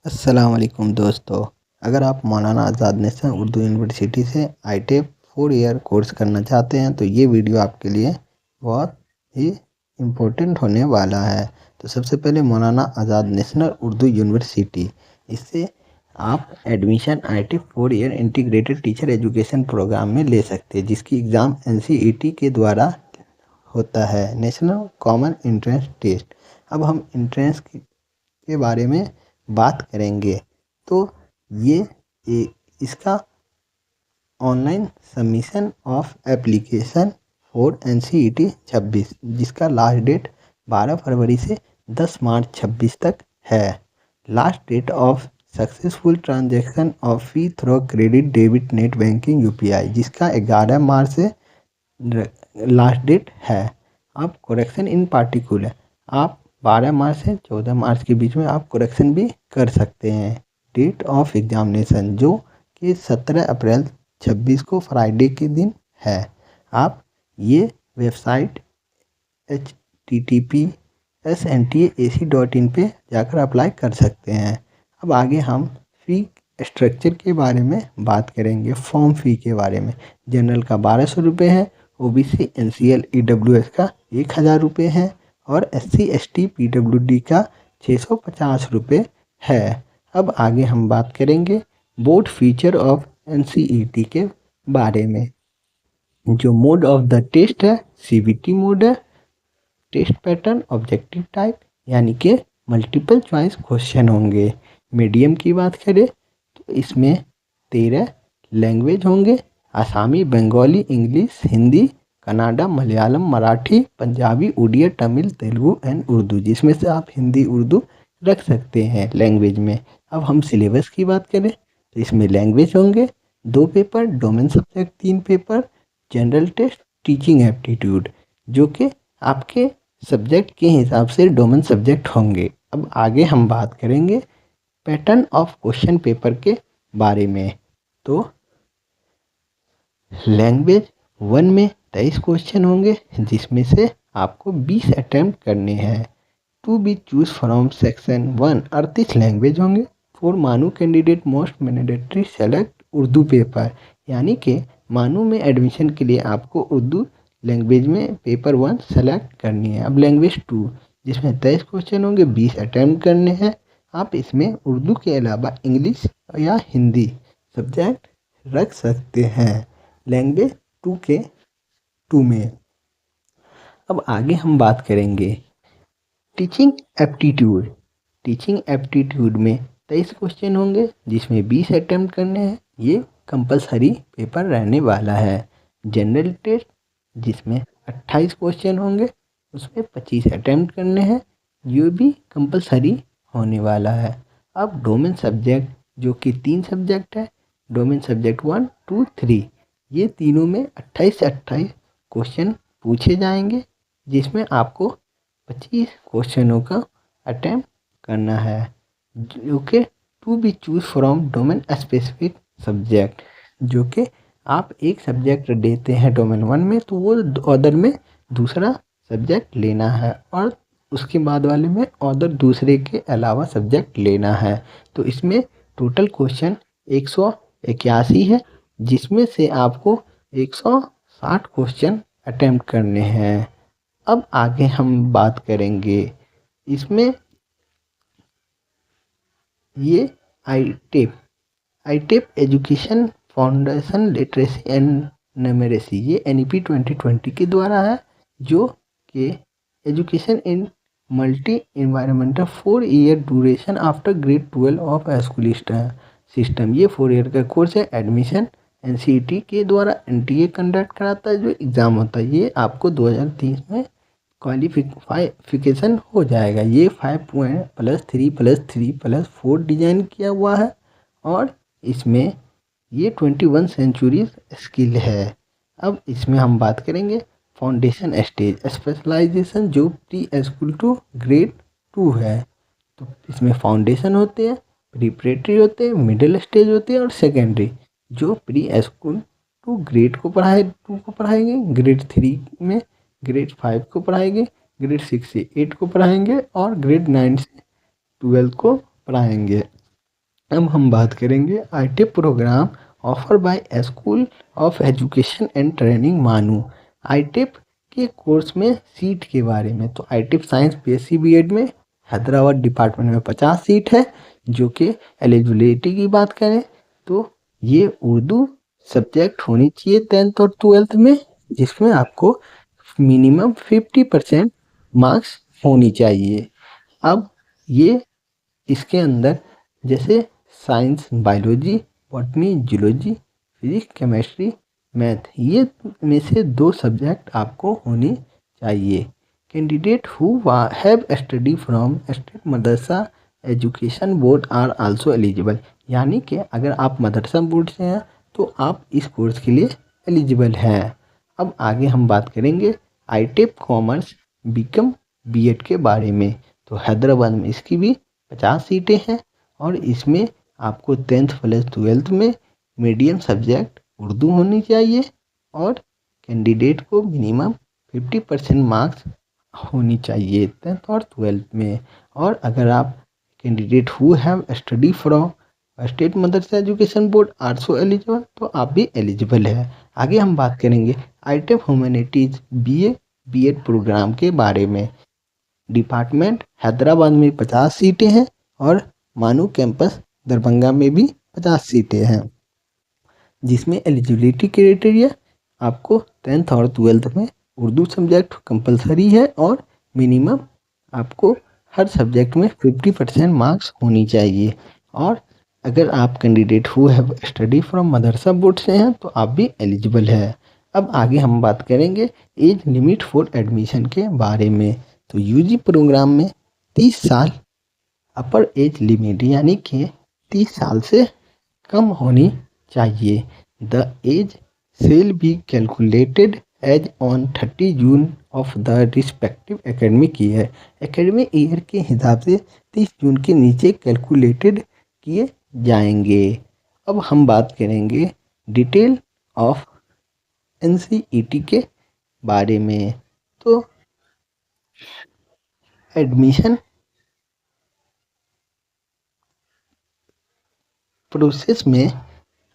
अस्सलाम वालेकुम दोस्तों। अगर आप मौलाना आज़ाद नेशनल उर्दू यूनिवर्सिटी से आईटेप 4 ईयर कोर्स करना चाहते हैं तो ये वीडियो आपके लिए बहुत ही इम्पोर्टेंट होने वाला है। तो सबसे पहले मौलाना आज़ाद नेशनल उर्दू यूनिवर्सिटी, इससे आप admission ITEP 4 year integrated teacher education programme में ले सकते हैं, जिसकी एग्ज़ाम एनसीईटी के द्वारा होता है, नेशनल कॉमन एंट्रेंस टेस्ट। अब हम एंट्रेंस के बारे में बात करेंगे तो ये इसका online submission of application for NCET 26, जिसका लास्ट डेट 12 फरवरी से 10 मार्च 26 तक है। Last date of successful transaction of fee through credit debit net banking UPI, जिसका 11 मार्च से लास्ट डेट है। अब करेक्शन इन पार्टिकुलर आप 12 मार्च से 14 मार्च के बीच में आप करेक्शन भी कर सकते हैं। डेट ऑफ एग्जामिनेशन जो कि 17 अप्रैल 26 को फ्राइडे के दिन है। आप ये वेबसाइट https://ntac.in पे जाकर अप्लाई कर सकते हैं। अब आगे हम फ़ी स्ट्रक्चर के बारे में बात करेंगे। फॉर्म फ़ी के बारे में जनरल का 1200 रुपये है, ओबीसी एनसीएल ईडब्ल्यूएस का 1000 रुपये है और एससी एसटी पीडब्ल्यूडी का 650 रुपये है। अब आगे हम बात करेंगे बोर्ड फीचर ऑफ एनसीईटी के बारे में। जो मोड ऑफ द टेस्ट है सीबीटी मोड है। टेस्ट पैटर्न ऑब्जेक्टिव टाइप यानी कि मल्टीपल चॉइस क्वेश्चन होंगे। मीडियम की बात करें तो इसमें 13 लैंग्वेज होंगे, आसामी, बंगाली, इंग्लिश, हिंदी, कन्नड़ा, मलयालम, मराठी, पंजाबी, उड़िया, तमिल, तेलुगु एंड उर्दू, जिसमें से आप हिंदी उर्दू रख सकते हैं लैंग्वेज में। अब हम सिलेबस की बात करें तो इसमें लैंग्वेज होंगे 2 paper, domain subject 3 paper, general test, teaching aptitude, जो कि आपके सब्जेक्ट के हिसाब से डोमेन सब्जेक्ट होंगे। अब आगे हम बात करेंगे पैटर्न ऑफ क्वेश्चन पेपर के बारे में। तो लैंग्वेज 1 में 23 क्वेश्चन होंगे, जिसमें से आपको 20 अटैम्प्ट करने हैं। To be choose from section 1 38 language होंगे। For MANUU candidate most mandatory select Urdu paper, यानी कि मानू में एडमिशन के लिए आपको उर्दू लैंग्वेज में पेपर 1 सेलेक्ट करनी है। अब लैंग्वेज 2 जिसमें 23 क्वेश्चन होंगे, 20 अटैम्प्ट करने हैं। आप इसमें उर्दू के अलावा इंग्लिश या हिंदी सब्जेक्ट रख सकते हैं लैंग्वेज 2 के 2 में। अब आगे हम बात करेंगे टीचिंग एप्टीट्यूड। टीचिंग एप्टीट्यूड में 23 क्वेश्चन होंगे, जिसमें 20 अटैम्प्ट करने हैं। ये कंपलसरी पेपर रहने वाला है। जनरल टेस्ट जिसमें 28 क्वेश्चन होंगे, उसमें 25 अटैम्प्ट करने हैं। ये भी कंपलसरी होने वाला है। अब डोमेन सब्जेक्ट जो कि 3 सब्जेक्ट है, डोमेन सब्जेक्ट 1, 2, 3, ये तीनों में 28 से 28 क्वेश्चन पूछे जाएंगे, जिसमें आपको 25 क्वेश्चनों का अटैम्प्ट करना है, जो कि to be choose from domain specific subject, जो कि आप एक सब्जेक्ट देते हैं डोमेन 1 में तो वो अदर में दूसरा सब्जेक्ट लेना है और उसके बाद वाले में अदर दूसरे के अलावा सब्जेक्ट लेना है। तो इसमें टोटल क्वेश्चन 181 है, जिसमें से आपको 160 क्वेश्चन अटैम्प्ट करने हैं। अब आगे हम बात करेंगे इसमें ये ITEP education foundation literacy and numeracy, ये एनईपी 2020 के द्वारा है, जो कि education in multi environmental 4 year duration after grade 12 of school system. ये 4 ईयर का कोर्स है। एडमिशन एनसीईटी के द्वारा एनटीए कंडक्ट कराता है। जो एग्ज़ाम होता है ये आपको 2030 में क्वालिफिकेशन हो जाएगा। ये 5+3+3+4 डिज़ाइन किया हुआ है और इसमें ये 21 सेंचुरी स्किल है। अब इसमें हम बात करेंगे फाउंडेशन स्टेज स्पेशलाइजेशन, जो प्री स्कूल टू ग्रेड 2 है। तो इसमें फाउंडेशन होते हैं, प्रिपरेटरी होते हैं, मिडिल स्टेज होते हैं और सेकेंडरी, जो प्री स्कूल टू ग्रेड को 2 को पढ़ाएंगे, ग्रेड 3 में ग्रेड 5 को पढ़ाएंगे, ग्रेड 6 से 8 को पढ़ाएंगे और ग्रेड 9 से 12 को पढ़ाएंगे। अब हम बात करेंगे ITF programme offer by school of education and training MANUU. ITF के कोर्स में सीट के बारे में, तो आईटीएफ साइंस बीएससी बीएड में हैदराबाद डिपार्टमेंट में 50 सीट है। जो कि एलिजिबिलिटी की बात करें तो ये उर्दू सब्जेक्ट होनी चाहिए 10th और 12th में, जिसमें आपको मिनिमम 50% मार्क्स होनी चाहिए। अब ये इसके अंदर जैसे science, biology, botany, zoology, physics, chemistry, math, ये में से 2 सब्जेक्ट आपको होनी चाहिए। Candidate who have study from state madrasa education board are also eligible. यानी कि अगर आप मदरसा बोर्ड से हैं तो आप इस कोर्स के लिए एलिजिबल हैं। अब आगे हम बात करेंगे आईटेप कॉमर्स बीकॉम बीएड के बारे में। तो हैदराबाद में इसकी भी 50 सीटें हैं और इसमें आपको 10th प्लस 12th में मीडियम सब्जेक्ट उर्दू होनी चाहिए और कैंडिडेट को मिनिमम 50% मार्क्स होनी चाहिए 10th और 12th में। और अगर आप candidate who have study from state madrasa education board also eligible, तो आप भी एलिजिबल है। आगे हम बात करेंगे आईटेफ ह्यूमैनिटीज बीए बीएड प्रोग्राम के बारे में। डिपार्टमेंट हैदराबाद में 50 सीटें हैं और मानू कैंपस दरभंगा में भी 50 सीटें हैं, जिसमें एलिजिबिलिटी क्राइटेरिया आपको 10th और 12th में उर्दू सब्जेक्ट कंपलसरी है और मिनिमम आपको हर सब्जेक्ट में 50% मार्क्स होनी चाहिए। और अगर आप candidate who have study from Madrasa board से हैं तो आप भी एलिजिबल है। अब आगे हम बात करेंगे एज लिमिट फॉर एडमिशन के बारे में। तो यूजी प्रोग्राम में 30 साल अपर एज लिमिट यानी कि 30 साल से कम होनी चाहिए। The age shall be calculated as on 30 June of the respective academic year. Academic year के हिसाब से 30 जून के नीचे कैलकुलेटेड किए जाएंगे। अब हम बात करेंगे डिटेल ऑफ एनसीईटी के बारे में। तो एडमिशन प्रोसेस में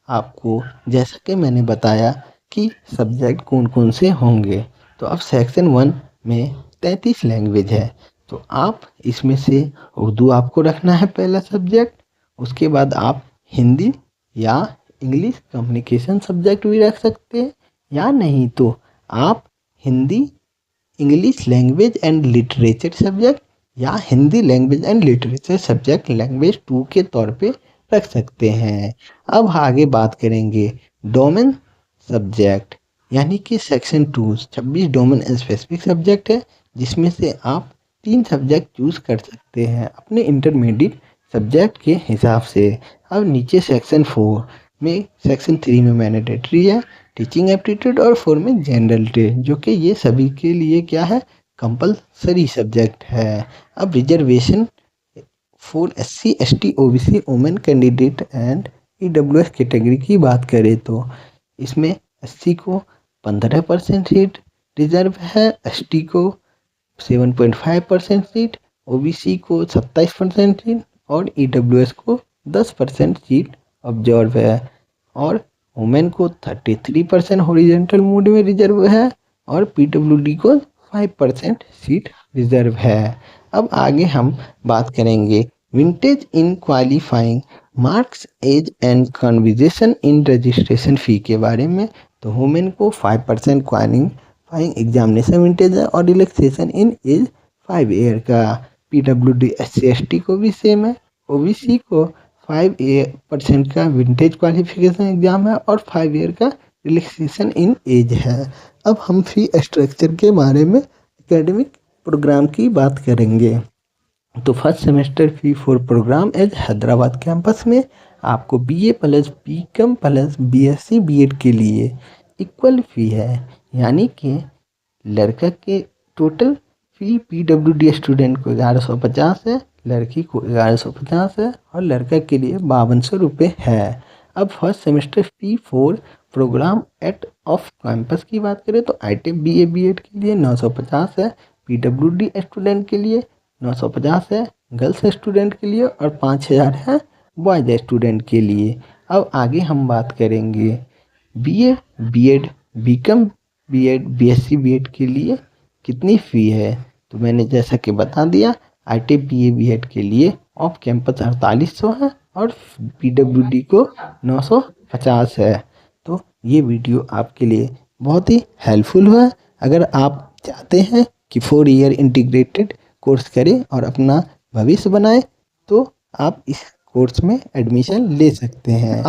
आपको जैसा कि मैंने बताया कि सब्जेक्ट कौन कौन से होंगे। तो अब सेक्शन 1 में 33 लैंग्वेज है, तो आप इसमें से उर्दू आपको रखना है पहला सब्जेक्ट। उसके बाद आप हिंदी या इंग्लिश कम्युनिकेशन सब्जेक्ट भी रख सकते हैं, या नहीं तो आप Hindi English language and literature subject या Hindi language and literature subject language 2 के तौर पे रख सकते हैं। अब आगे बात करेंगे डोमेन सब्जेक्ट यानी कि सेक्शन 2 26 डोमेन स्पेसिफिक सब्जेक्ट है, जिसमें से आप 3 सब्जेक्ट चूज कर सकते हैं अपने इंटरमीडिएट सब्जेक्ट के हिसाब से। अब नीचे सेक्शन 4 में सेक्शन 3 में मैंडेटरी है टीचिंग एप्टीट्यूड और 4 में जनरल टे, जो कि ये सभी के लिए क्या है कंपलसरी सब्जेक्ट है। अब reservation for SC ST OBC women candidate and EWS category की बात करें तो इसमें SC को 15% सीट रिजर्व है, ST को 7.5% सीट, OBC को 27% सीट और EWS को 10% सीट ऑब्जर्व है। और वुमेन को 33% हॉरिजॉन्टल मोड में रिजर्व है और PWD को 5% सीट रिजर्व है। अब आगे हम बात करेंगे vintage in qualifying marks age and conversation in registration fee के बारे में। तो वुमेन को 5% क्वालिफाइंग एग्जामिनेशन विंटेज है और रिलैक्सेशन इन एज 5 ईयर का। PWD SC ST को भी सेम है। OBC को 5% का विंटेज क्वालिफिकेशन एग्जाम है और 5 ईयर का रिलैक्सेशन इन एज है। अब हम फी स्ट्रक्चर के बारे में एकेडमिक प्रोग्राम की बात करेंगे। तो first semester fee for programme as Hyderabad campus में आपको BA plus BCom plus BSc BEd के लिए इक्वल फ़ी है, यानी कि लड़का के टोटल फ़ी PWD स्टूडेंट को 1150 है, लड़की को 1150 है और लड़का के लिए 5200 रुपये है। अब first semester fee for programme at off campus की बात करें तो ITEP BA BEd के लिए 950 है, PWD स्टूडेंट के लिए 950 है, गर्ल्स स्टूडेंट के लिए और 5000 है बॉयज़ स्टूडेंट के लिए। अब आगे हम बात करेंगे BA, BEd, BCom, BEd, BSc BEd के लिए कितनी फ़ी है। तो मैंने जैसा कि बता दिया, आईटी बीए बीएड के लिए ऑफ कैंपस 4800 है और पीडब्ल्यूडी को 950 है। तो ये वीडियो आपके लिए बहुत ही हेल्पफुल हुआ। अगर आप चाहते हैं कि 4 ईयर इंटीग्रेटेड कोर्स करें और अपना भविष्य बनाएं, तो आप इस कोर्स में एडमिशन ले सकते हैं। आप